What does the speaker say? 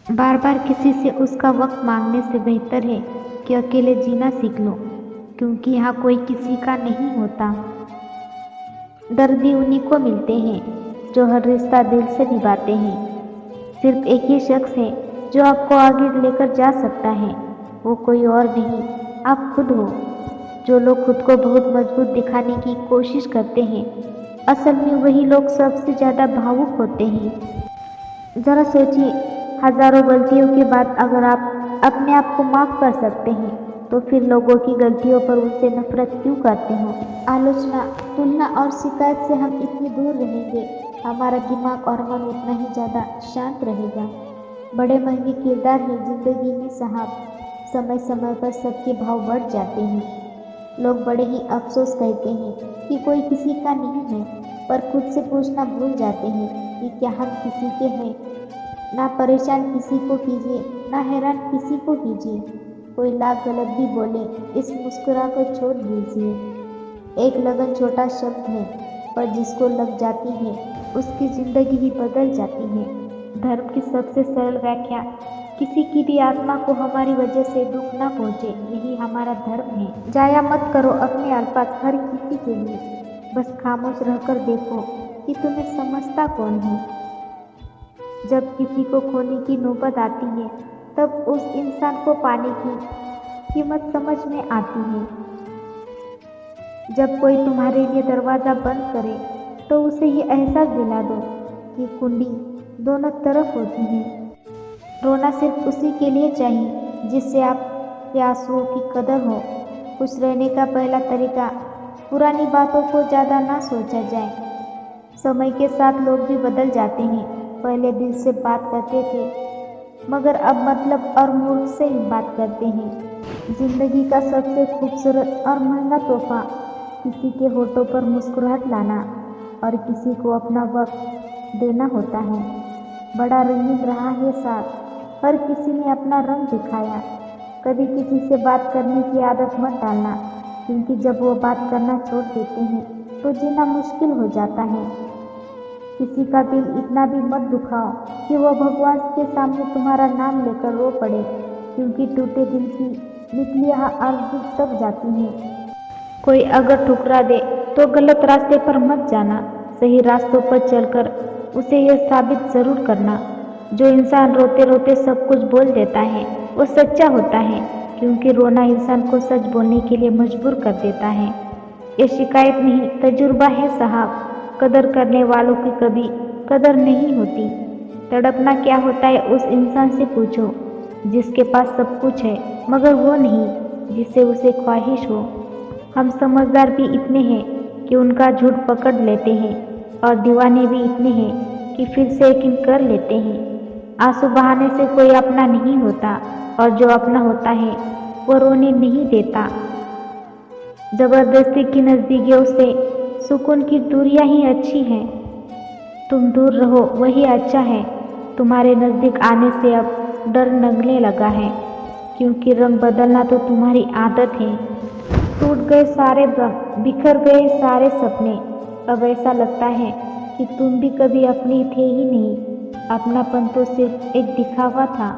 बार बार किसी से उसका वक्त मांगने से बेहतर है कि अकेले जीना सीख लो, क्योंकि यहाँ कोई किसी का नहीं होता। दर्द भी उन्हीं को मिलते हैं जो हर रिश्ता दिल से निभाते हैं। सिर्फ एक ही शख्स है जो आपको आगे लेकर जा सकता है, वो कोई और नहीं, आप खुद हो। जो लोग खुद को बहुत मजबूत दिखाने की कोशिश करते हैं, असल में वही लोग सबसे ज़्यादा भावुक होते हैं। ज़रा सोचिए, हजारों गलतियों के बाद अगर आप अपने आप को माफ़ कर सकते हैं, तो फिर लोगों की गलतियों पर उनसे नफरत क्यों करते हो? आलोचना, तुलना और शिकायत से हम इतनी दूर रहेंगे, हमारा दिमाग और मन उतना ही ज़्यादा शांत रहेगा। बड़े महंगे किरदार हैं जिंदगी में साहब, समय समय पर सबके भाव बढ़ जाते हैं। लोग बड़े ही अफसोस कहते हैं कि कोई किसी का नहीं है, पर खुद से पूछना भूल जाते हैं कि क्या हम किसी के हैं। ना परेशान किसी को कीजिए, ना हैरान किसी को कीजिए। कोई लाख गलत भी बोले, इस मुस्कुरा को छोड़ दीजिए। एक लगन छोटा शब्द है, पर जिसको लग जाती है उसकी जिंदगी ही बदल जाती है। धर्म की सबसे सरल व्याख्या, किसी की भी आत्मा को हमारी वजह से दुख ना पहुँचे, यही हमारा धर्म है। जाया मत करो अपने अल्फाज हर किसी के लिए, बस खामोश रहकर देखो कि तुम्हें समझता कौन है। जब किसी को खोने की नौबत आती है, तब उस इंसान को पाने की कीमत समझ में आती है। जब कोई तुम्हारे लिए दरवाज़ा बंद करे, तो उसे ये एहसास दिला दो कि कुंडी दोनों तरफ होती है। रोना सिर्फ उसी के लिए चाहिए जिससे आपके आंसुओं की कदर हो। खुश रहने का पहला तरीका, पुरानी बातों को ज़्यादा ना सोचा जाए। समय के साथ लोग भी बदल जाते हैं। पहले दिल से बात करते थे, मगर अब मतलब और मूड से ही बात करते हैं। जिंदगी का सबसे खूबसूरत और महंगा तोहफा किसी के होठों पर मुस्कुराहट लाना और किसी को अपना वक्त देना होता है। बड़ा रंगीन रहा है साथ, हर किसी ने अपना रंग दिखाया। कभी किसी से बात करने की आदत मत डालना, क्योंकि जब वो बात करना छोड़ देते हैं तो जीना मुश्किल हो जाता है। किसी का दिल इतना भी मत दुखाओ कि वो भगवान के सामने तुम्हारा नाम लेकर रो पड़े, क्योंकि टूटे दिल की निकली आरज़ू तक जाती है। कोई अगर ठुकरा दे तो गलत रास्ते पर मत जाना, सही रास्तों पर चलकर उसे यह साबित जरूर करना। जो इंसान रोते रोते सब कुछ बोल देता है वो सच्चा होता है, क्योंकि रोना इंसान को सच बोलने के लिए मजबूर कर देता है। ये शिकायत नहीं, तजुर्बा है साहब। कदर करने वालों की कभी कदर नहीं होती। तड़पना क्या होता है उस इंसान से पूछो जिसके पास सब कुछ है, मगर वो नहीं जिससे उसे ख्वाहिश हो। हम समझदार भी इतने हैं कि उनका झूठ पकड़ लेते हैं, और दीवाने भी इतने हैं कि फिर से यकीन कर लेते हैं। आंसू बहाने से कोई अपना नहीं होता, और जो अपना होता है वो रोने नहीं देता। जबरदस्ती की नज़दीकियों से सुकून की दूरियां ही अच्छी हैं। तुम दूर रहो वही अच्छा है। तुम्हारे नज़दीक आने से अब डर लगने लगा है, क्योंकि रंग बदलना तो तुम्हारी आदत है। टूट गए सारे बिखर गए सारे सपने, अब ऐसा लगता है कि तुम भी कभी अपने थे ही नहीं। अपनापन तो सिर्फ एक दिखावा था।